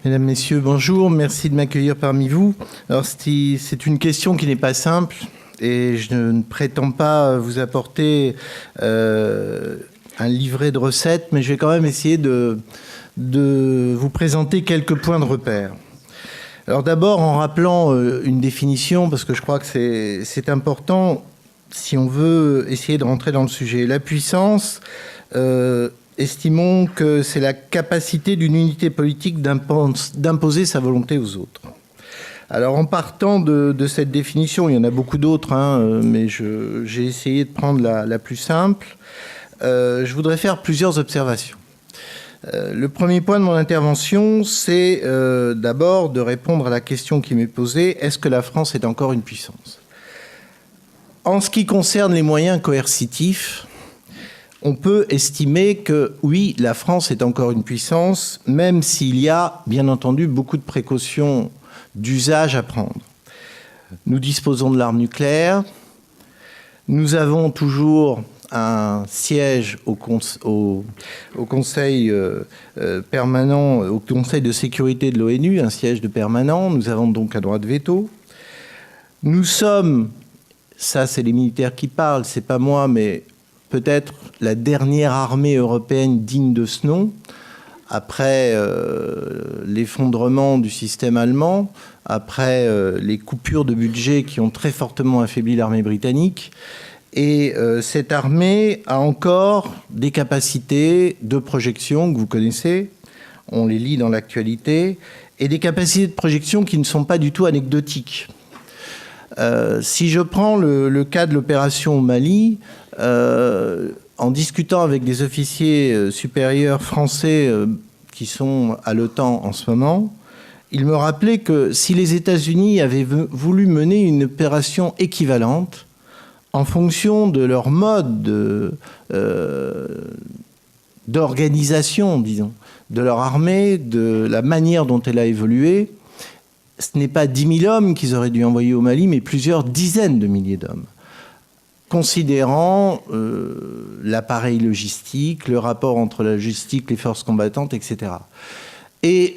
Mesdames, Messieurs, bonjour. Merci de m'accueillir parmi vous. Alors, c'est une question qui n'est pas simple et je ne prétends pas vous apporter un livret de recettes, mais je vais quand même essayer de vous présenter quelques points de repère. Alors d'abord, en rappelant une définition, parce que je crois que c'est important si on veut essayer de rentrer dans le sujet. La puissance... estimons que c'est la capacité d'une unité politique d'imposer sa volonté aux autres. Alors, en partant de cette définition, il y en a beaucoup d'autres, mais j'ai essayé de prendre la plus simple. Je voudrais faire plusieurs observations. Le premier point de mon intervention, c'est d'abord de répondre à la question qui m'est posée, est-ce que la France est encore une puissance ? En ce qui concerne les moyens coercitifs, on peut estimer que, oui, la France est encore une puissance, même s'il y a, bien entendu, beaucoup de précautions d'usage à prendre. Nous disposons de l'arme nucléaire. Nous avons toujours un siège au Conseil permanent, au Conseil de sécurité de l'ONU, un siège de permanent. Nous avons donc un droit de veto. Nous sommes, ça c'est les militaires qui parlent, c'est pas moi, mais peut-être la dernière armée européenne digne de ce nom, après l'effondrement du système allemand, après les coupures de budget qui ont très fortement affaibli l'armée britannique. Et cette armée a encore des capacités de projection que vous connaissez, on les lit dans l'actualité, et des capacités de projection qui ne sont pas du tout anecdotiques. Si je prends le cas de l'opération au Mali, en discutant avec des officiers supérieurs français qui sont à l'OTAN en ce moment, ils me rappelaient que si les États-Unis avaient voulu mener une opération équivalente, en fonction de leur mode d'organisation, disons, de leur armée, de la manière dont elle a évolué, ce n'est pas 10 000 hommes qu'ils auraient dû envoyer au Mali, mais plusieurs dizaines de milliers d'hommes, considérant l'appareil logistique, le rapport entre la logistique, les forces combattantes, etc. Et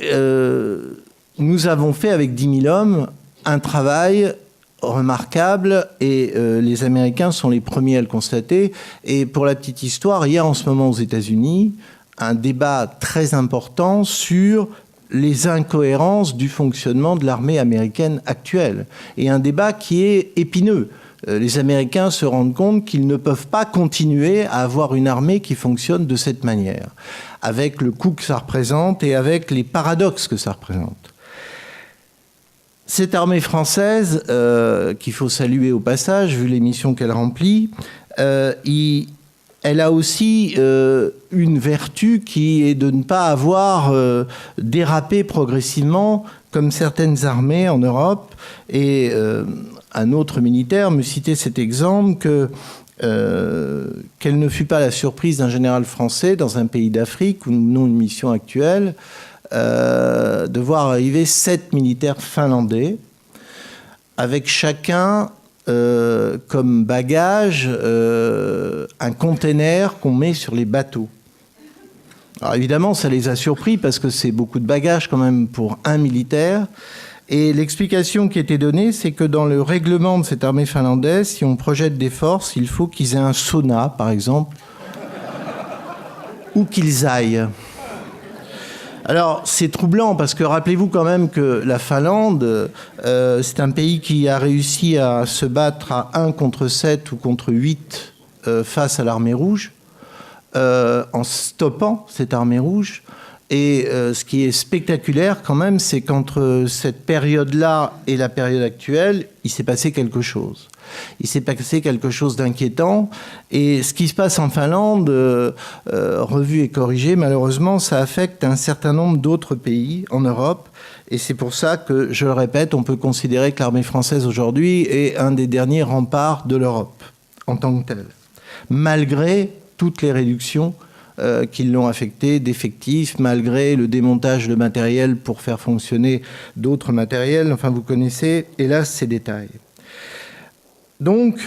nous avons fait avec 10 000 hommes un travail remarquable et les Américains sont les premiers à le constater. Et pour la petite histoire, il y a en ce moment aux États-Unis un débat très important sur les incohérences du fonctionnement de l'armée américaine actuelle. Et un débat qui est épineux. Les Américains se rendent compte qu'ils ne peuvent pas continuer à avoir une armée qui fonctionne de cette manière, avec le coût que ça représente et avec les paradoxes que ça représente. Cette armée française, qu'il faut saluer au passage, vu les missions qu'elle remplit, elle a aussi une vertu qui est de ne pas avoir dérapé progressivement comme certaines armées en Europe. Et un autre militaire me citait cet exemple qu'elle ne fut pas la surprise d'un général français dans un pays d'Afrique où nous menons une mission actuelle de voir arriver 7 militaires finlandais avec chacun comme bagage un container qu'on met sur les bateaux. Alors évidemment, ça les a surpris parce que c'est beaucoup de bagages quand même pour un militaire. Et l'explication qui était donnée, c'est que dans le règlement de cette armée finlandaise, si on projette des forces, il faut qu'ils aient un sauna, par exemple, ou qu'ils aillent. Alors, c'est troublant parce que rappelez-vous quand même que la Finlande, c'est un pays qui a réussi à se battre à 1 contre 7 ou contre 8 face à l'armée rouge, en stoppant cette armée rouge. Et ce qui est spectaculaire quand même, c'est qu'entre cette période-là et la période actuelle, il s'est passé quelque chose. Il s'est passé quelque chose d'inquiétant. Et ce qui se passe en Finlande, revu et corrigé, malheureusement, ça affecte un certain nombre d'autres pays en Europe. Et c'est pour ça que, je le répète, on peut considérer que l'armée française aujourd'hui est un des derniers remparts de l'Europe en tant que telle, malgré toutes les réductions qui l'ont affecté d'effectifs, malgré le démontage de matériel pour faire fonctionner d'autres matériels. Enfin, vous connaissez, hélas, ces détails. Donc,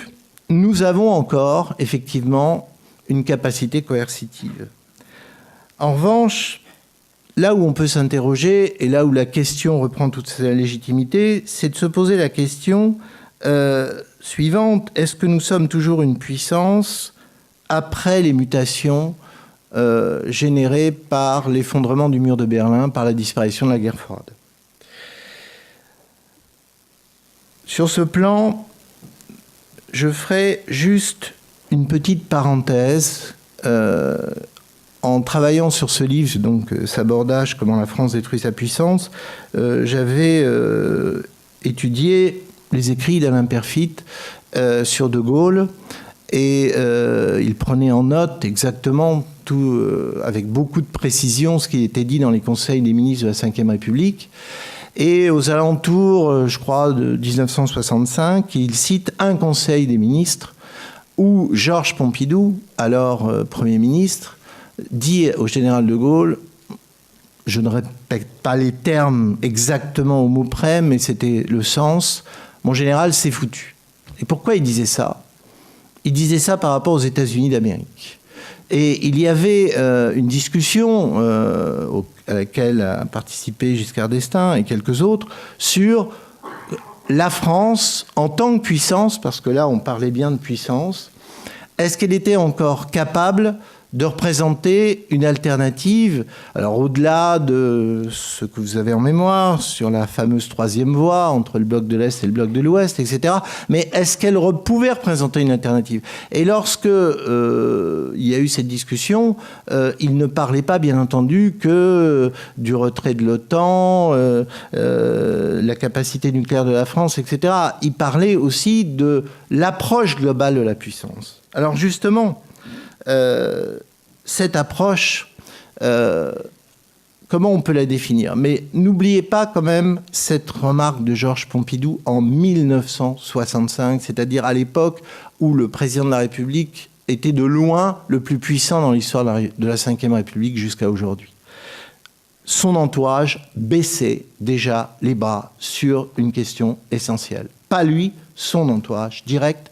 nous avons encore, effectivement, une capacité coercitive. En revanche, là où on peut s'interroger, et là où la question reprend toute sa légitimité, c'est de se poser la question suivante. Est-ce que nous sommes toujours une puissance après les mutations générées par l'effondrement du mur de Berlin, par la disparition de la guerre froide? Sur ce plan, je ferai juste une petite parenthèse. En travaillant sur ce livre, donc Sabordage, comment la France détruit sa puissance, j'avais étudié les écrits d'Alain Peyrefitte sur De Gaulle, et il prenait en note exactement tout, avec beaucoup de précision, ce qui était dit dans les conseils des ministres de la Ve République. Et aux alentours, je crois, de 1965, il cite un conseil des ministres où Georges Pompidou, alors Premier ministre, dit au général de Gaulle, je ne répète pas les termes exactement au mot près, mais c'était le sens, mon général, c'est foutu. Et pourquoi il disait ça? Il disait ça par rapport aux États-Unis d'Amérique. Et il y avait une discussion à laquelle a participé Giscard d'Estaing et quelques autres sur la France en tant que puissance, parce que là on parlait bien de puissance, est-ce qu'elle était encore capable de représenter une alternative, alors au-delà de ce que vous avez en mémoire, sur la fameuse troisième voie entre le bloc de l'Est et le bloc de l'Ouest, etc. Mais est-ce qu'elle pouvait représenter une alternative? Et lorsque il y a eu cette discussion, il ne parlait pas, bien entendu, que du retrait de l'OTAN, la capacité nucléaire de la France, etc. Il parlait aussi de l'approche globale de la puissance. Alors justement, cette approche, comment on peut la définir? Mais n'oubliez pas quand même cette remarque de Georges Pompidou en 1965, c'est-à-dire à l'époque où le président de la République était de loin le plus puissant dans l'histoire de la Ve République jusqu'à aujourd'hui. Son entourage baissait déjà les bras sur une question essentielle. Pas lui, son entourage direct,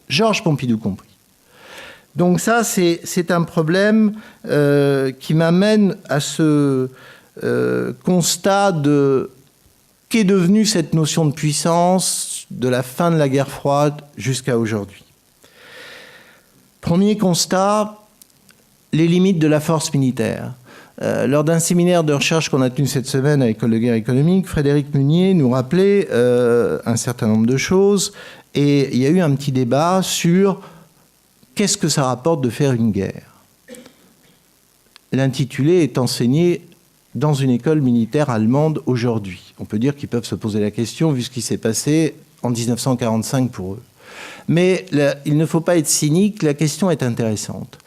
Georges Pompidou compris. Donc ça, c'est un problème qui m'amène à ce constat de qu'est devenue cette notion de puissance de la fin de la guerre froide jusqu'à aujourd'hui. Premier constat, les limites de la force militaire. Lors d'un séminaire de recherche qu'on a tenu cette semaine à l'École de guerre économique, Frédéric Munier nous rappelait un certain nombre de choses, et il y a eu un petit débat sur qu'est-ce que ça rapporte de faire une guerre? L'intitulé est enseigné dans une école militaire allemande aujourd'hui. On peut dire qu'ils peuvent se poser la question vu ce qui s'est passé en 1945 pour eux. Mais il ne faut pas être cynique, la question est intéressante.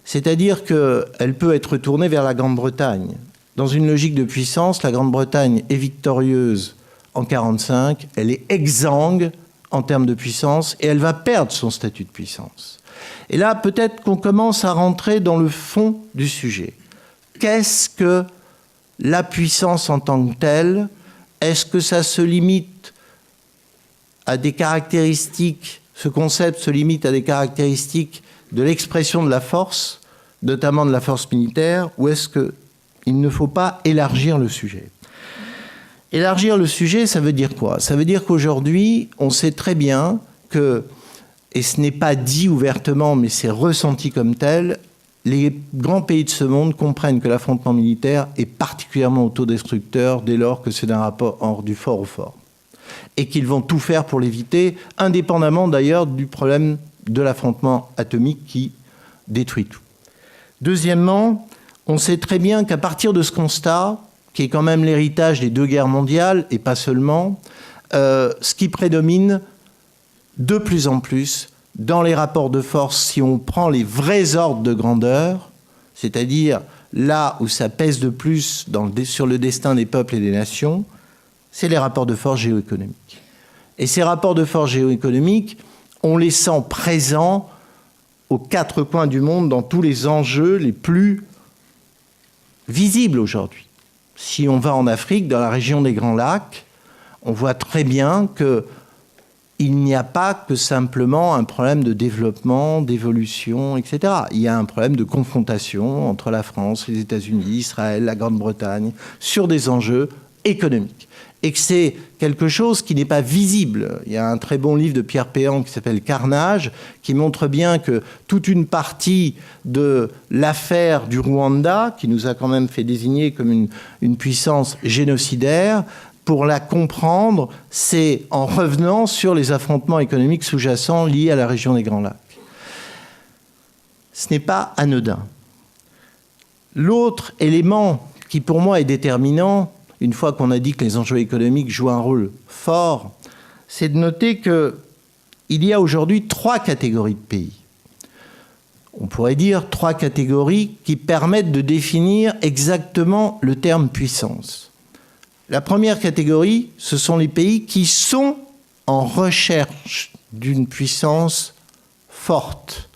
C'est-à-dire qu'elle peut être tournée vers la Grande-Bretagne. Dans une logique de puissance, la Grande-Bretagne est victorieuse en 1945, elle est exsangue en termes de puissance et elle va perdre son statut de puissance. Et là, peut-être qu'on commence à rentrer dans le fond du sujet. Qu'est-ce que la puissance en tant que telle? Est-ce que ça se limite à des caractéristiques, ce concept se limite à des caractéristiques de l'expression de la force, notamment de la force militaire, ou est-ce qu'il ne faut pas élargir le sujet? Élargir le sujet, ça veut dire quoi? Ça veut dire qu'aujourd'hui, on sait très bien que, et ce n'est pas dit ouvertement, mais c'est ressenti comme tel, les grands pays de ce monde comprennent que l'affrontement militaire est particulièrement autodestructeur dès lors que c'est d'un rapport du fort au fort. Et qu'ils vont tout faire pour l'éviter, indépendamment d'ailleurs du problème de l'affrontement atomique qui détruit tout. Deuxièmement, on sait très bien qu'à partir de ce constat, qui est quand même l'héritage des deux guerres mondiales, et pas seulement, ce qui prédomine de plus en plus dans les rapports de force, si on prend les vrais ordres de grandeur, c'est-à-dire là où ça pèse de plus sur le destin des peuples et des nations, c'est les rapports de force géoéconomiques. Et ces rapports de force géoéconomiques, on les sent présents aux quatre coins du monde dans tous les enjeux les plus visibles aujourd'hui. Si on va en Afrique, dans la région des Grands Lacs, on voit très bien que il n'y a pas que simplement un problème de développement, d'évolution, etc. Il y a un problème de confrontation entre la France, les États-Unis, Israël, la Grande-Bretagne, sur des enjeux économiques. Et que c'est quelque chose qui n'est pas visible. Il y a un très bon livre de Pierre Péan qui s'appelle « Carnage », qui montre bien que toute une partie de l'affaire du Rwanda, qui nous a quand même fait désigner comme une puissance génocidaire, pour la comprendre, c'est en revenant sur les affrontements économiques sous-jacents liés à la région des Grands Lacs. Ce n'est pas anodin. L'autre élément qui, pour moi, est déterminant, une fois qu'on a dit que les enjeux économiques jouent un rôle fort, c'est de noter qu'il y a aujourd'hui 3 catégories de pays. On pourrait dire 3 catégories qui permettent de définir exactement le terme puissance. La première catégorie, ce sont les pays qui sont en recherche d'une puissance forte.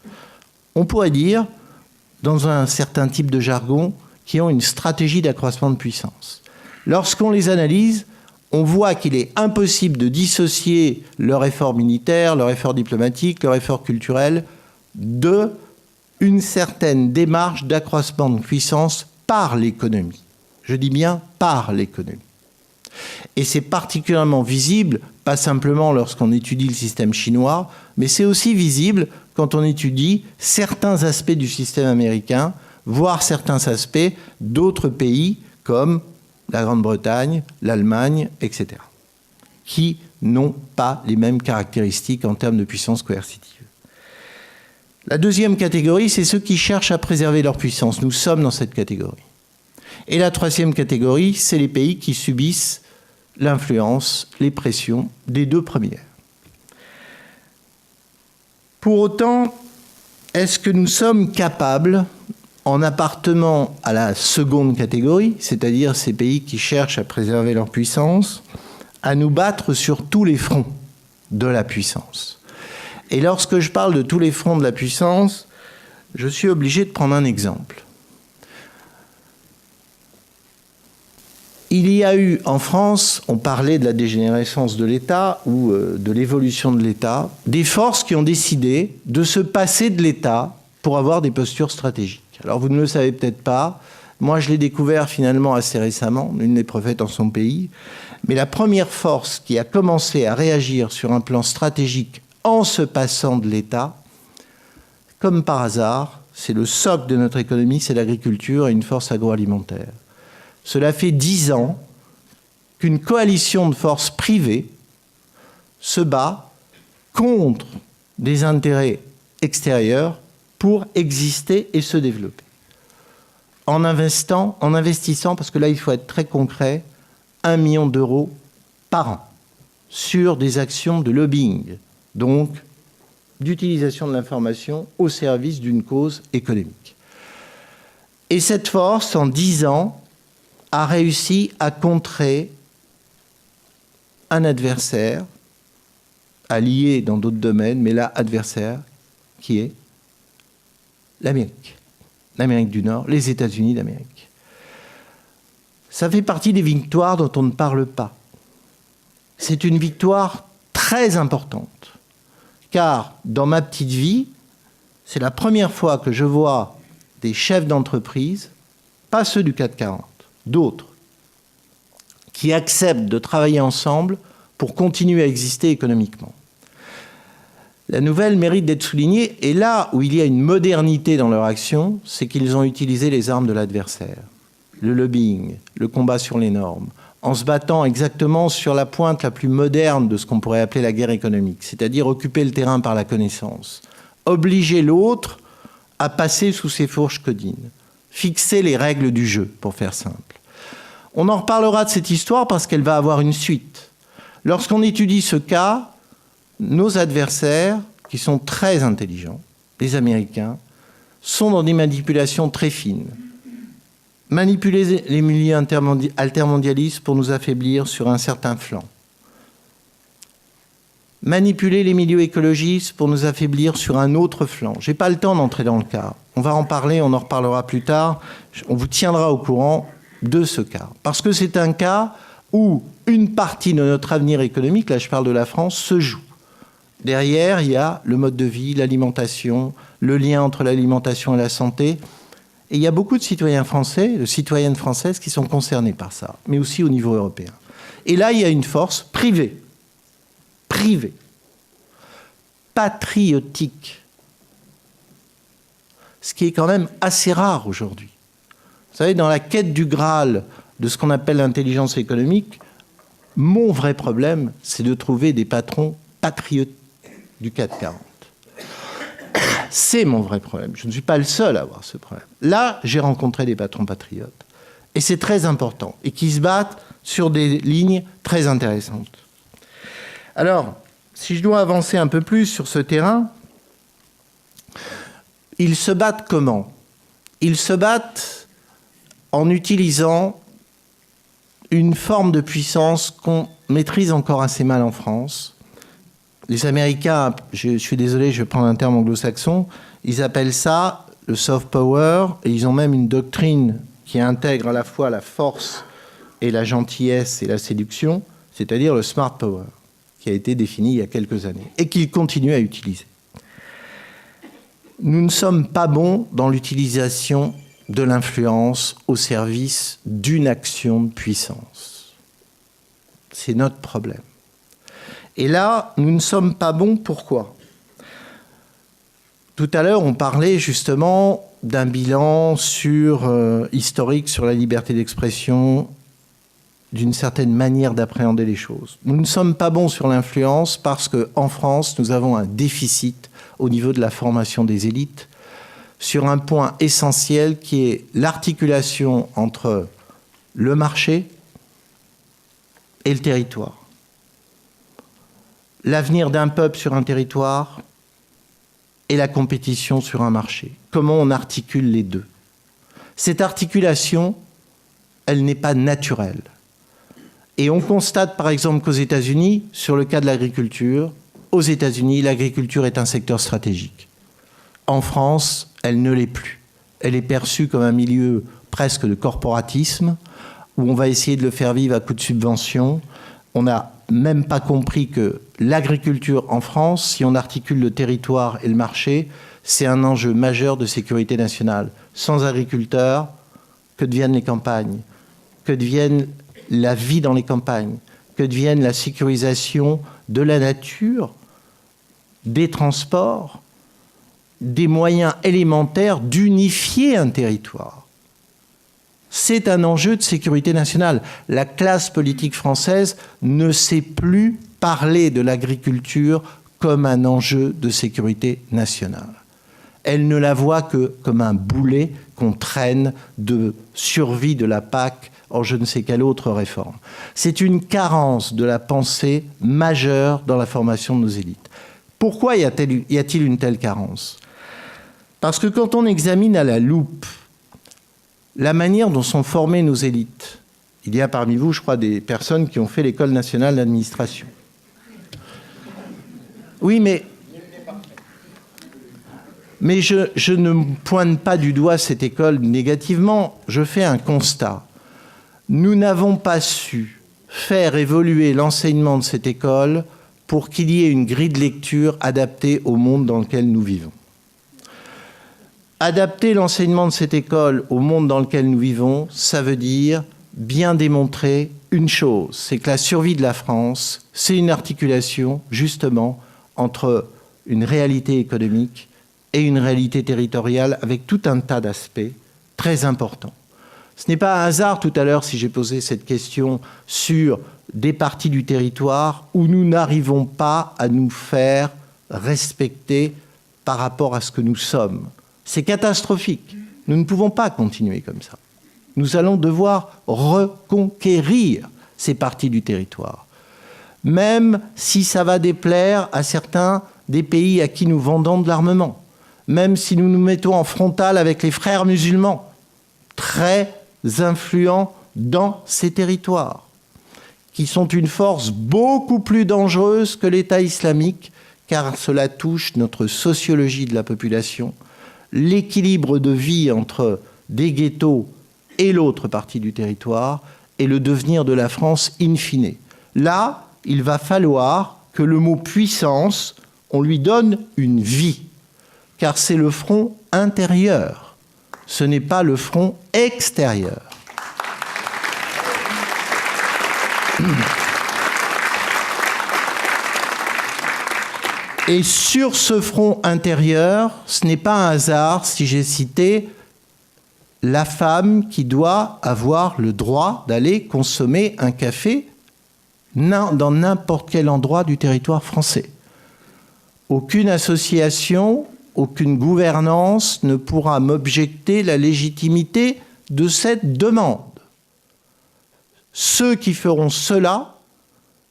On pourrait dire, dans un certain type de jargon, qui ont une stratégie d'accroissement de puissance. Lorsqu'on les analyse, on voit qu'il est impossible de dissocier leur effort militaire, leur effort diplomatique, leur effort culturel d'une certaine démarche d'accroissement de puissance par l'économie. Je dis bien par l'économie. Et c'est particulièrement visible, pas simplement lorsqu'on étudie le système chinois, mais c'est aussi visible quand on étudie certains aspects du système américain, voire certains aspects d'autres pays comme la Grande-Bretagne, l'Allemagne, etc., qui n'ont pas les mêmes caractéristiques en termes de puissance coercitive. La deuxième catégorie, c'est ceux qui cherchent à préserver leur puissance. Nous sommes dans cette catégorie. Et la troisième catégorie, c'est les pays qui subissent l'influence, les pressions des 2 premières. Pour autant, est-ce que nous sommes capables, en appartenant à la seconde catégorie, c'est-à-dire ces pays qui cherchent à préserver leur puissance, à nous battre sur tous les fronts de la puissance? Et lorsque je parle de tous les fronts de la puissance, je suis obligé de prendre un exemple. Il y a eu en France, on parlait de la dégénérescence de l'État ou de l'évolution de l'État, des forces qui ont décidé de se passer de l'État pour avoir des postures stratégiques. Alors vous ne le savez peut-être pas, moi je l'ai découvert finalement assez récemment, nul n'est prophète en son pays, mais la première force qui a commencé à réagir sur un plan stratégique en se passant de l'État, comme par hasard, c'est le socle de notre économie, c'est l'agriculture et une force agroalimentaire. Cela fait 10 ans qu'une coalition de forces privées se bat contre des intérêts extérieurs pour exister et se développer. En investissant, parce que là il faut être très concret, 1 million d'euros par an sur des actions de lobbying, donc d'utilisation de l'information au service d'une cause économique. Et cette force, en 10 ans, a réussi à contrer un adversaire, allié dans d'autres domaines, mais là, adversaire, qui est l'Amérique. L'Amérique du Nord, les États-Unis d'Amérique. Ça fait partie des victoires dont on ne parle pas. C'est une victoire très importante, car dans ma petite vie, c'est la première fois que je vois des chefs d'entreprise, pas ceux du CAC 40, d'autres, qui acceptent de travailler ensemble pour continuer à exister économiquement. La nouvelle mérite d'être soulignée, et là où il y a une modernité dans leur action, c'est qu'ils ont utilisé les armes de l'adversaire, le lobbying, le combat sur les normes, en se battant exactement sur la pointe la plus moderne de ce qu'on pourrait appeler la guerre économique, c'est-à-dire occuper le terrain par la connaissance, obliger l'autre à passer sous ses fourches codines, fixer les règles du jeu, pour faire simple. On en reparlera de cette histoire parce qu'elle va avoir une suite. Lorsqu'on étudie ce cas, nos adversaires, qui sont très intelligents, les Américains, sont dans des manipulations très fines. Manipuler les milieux altermondialistes pour nous affaiblir sur un certain flanc. Manipuler les milieux écologistes pour nous affaiblir sur un autre flanc. Je n'ai pas le temps d'entrer dans le cas. On va en parler, on en reparlera plus tard. On vous tiendra au courant de ce cas. Parce que c'est un cas où une partie de notre avenir économique, là je parle de la France, se joue. Derrière, il y a le mode de vie, l'alimentation, le lien entre l'alimentation et la santé. Et il y a beaucoup de citoyens français, de citoyennes françaises qui sont concernés par ça, mais aussi au niveau européen. Et là, il y a une force privée, patriotique, ce qui est quand même assez rare aujourd'hui. Vous savez, dans la quête du Graal de ce qu'on appelle l'intelligence économique, mon vrai problème, c'est de trouver des patrons patriotes du CAC 40. C'est mon vrai problème. Je ne suis pas le seul à avoir ce problème. Là, j'ai rencontré des patrons patriotes. Et c'est très important. Et qui se battent sur des lignes très intéressantes. Alors, si je dois avancer un peu plus sur ce terrain, ils se battent comment? Ils se battent en utilisant une forme de puissance qu'on maîtrise encore assez mal en France. Les Américains, je suis désolé, je vais prendre un terme anglo-saxon, ils appellent ça le soft power, et ils ont même une doctrine qui intègre à la fois la force et la gentillesse et la séduction, c'est-à-dire le smart power, qui a été défini il y a quelques années, et qu'ils continuent à utiliser. Nous ne sommes pas bons dans l'utilisation de l'influence au service d'une action de puissance. C'est notre problème. Et là, nous ne sommes pas bons, pourquoi? Tout à l'heure, on parlait justement d'un bilan historique sur la liberté d'expression, d'une certaine manière d'appréhender les choses. Nous ne sommes pas bons sur l'influence parce qu'en France, nous avons un déficit au niveau de la formation des élites sur un point essentiel qui est l'articulation entre le marché et le territoire. L'avenir d'un peuple sur un territoire et la compétition sur un marché. Comment on articule les deux? Cette articulation, elle n'est pas naturelle. Et on constate par exemple qu'aux États-Unis, sur le cas de l'agriculture, aux États-Unis, l'agriculture est un secteur stratégique. En France, elle ne l'est plus. Elle est perçue comme un milieu presque de corporatisme, où on va essayer de le faire vivre à coup de subventions. On n'a même pas compris que l'agriculture en France, si on articule le territoire et le marché, c'est un enjeu majeur de sécurité nationale. Sans agriculteurs, que deviennent les campagnes? Que devienne la vie dans les campagnes? Que devienne la sécurisation de la nature, des transports, des moyens élémentaires d'unifier un territoire? C'est un enjeu de sécurité nationale. La classe politique française ne sait plus parler de l'agriculture comme un enjeu de sécurité nationale. Elle ne la voit que comme un boulet qu'on traîne de survie de la PAC en je ne sais quelle autre réforme. C'est une carence de la pensée majeure dans la formation de nos élites. Pourquoi y a-t-il une telle carence? Parce que quand on examine à la loupe la manière dont sont formées nos élites, il y a parmi vous, je crois, des personnes qui ont fait l'École nationale d'administration. Oui, mais je ne pointe pas du doigt cette école négativement, je fais un constat. Nous n'avons pas su faire évoluer l'enseignement de cette école pour qu'il y ait une grille de lecture adaptée au monde dans lequel nous vivons. Adapter l'enseignement de cette école au monde dans lequel nous vivons, ça veut dire bien démontrer une chose, c'est que la survie de la France, c'est une articulation, justement, entre une réalité économique et une réalité territoriale avec tout un tas d'aspects très importants. Ce n'est pas un hasard, tout à l'heure, si j'ai posé cette question sur des parties du territoire où nous n'arrivons pas à nous faire respecter par rapport à ce que nous sommes. C'est catastrophique. Nous ne pouvons pas continuer comme ça. Nous allons devoir reconquérir ces parties du territoire. Même si ça va déplaire à certains des pays à qui nous vendons de l'armement. Même si nous nous mettons en frontal avec les frères musulmans, très influents dans ces territoires, qui sont une force beaucoup plus dangereuse que l'État islamique, car cela touche notre sociologie de la population, l'équilibre de vie entre des ghettos et l'autre partie du territoire, et le devenir de la France in fine. Là, il va falloir que le mot puissance, on lui donne une vie, car c'est le front intérieur, ce n'est pas le front extérieur. Et sur ce front intérieur, ce n'est pas un hasard si j'ai cité la femme qui doit avoir le droit d'aller consommer un café dans n'importe quel endroit du territoire français. Aucune association, aucune gouvernance ne pourra m'objecter la légitimité de cette demande. Ceux qui feront cela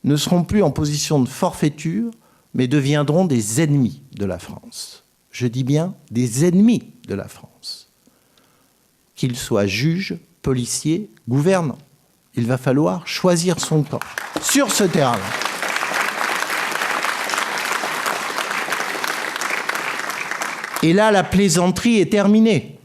ne seront plus en position de forfaiture, mais deviendront des ennemis de la France. Je dis bien des ennemis de la France. Qu'ils soient juges, policiers, gouvernants. Il va falloir choisir son camp sur ce terrain. Et là, la plaisanterie est terminée.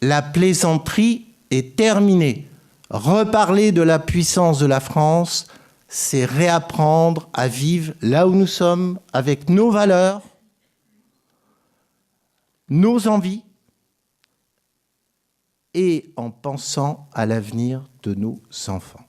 La plaisanterie est terminée. Reparler de la puissance de la France, c'est réapprendre à vivre là où nous sommes, avec nos valeurs, nos envies, et en pensant à l'avenir de nos enfants.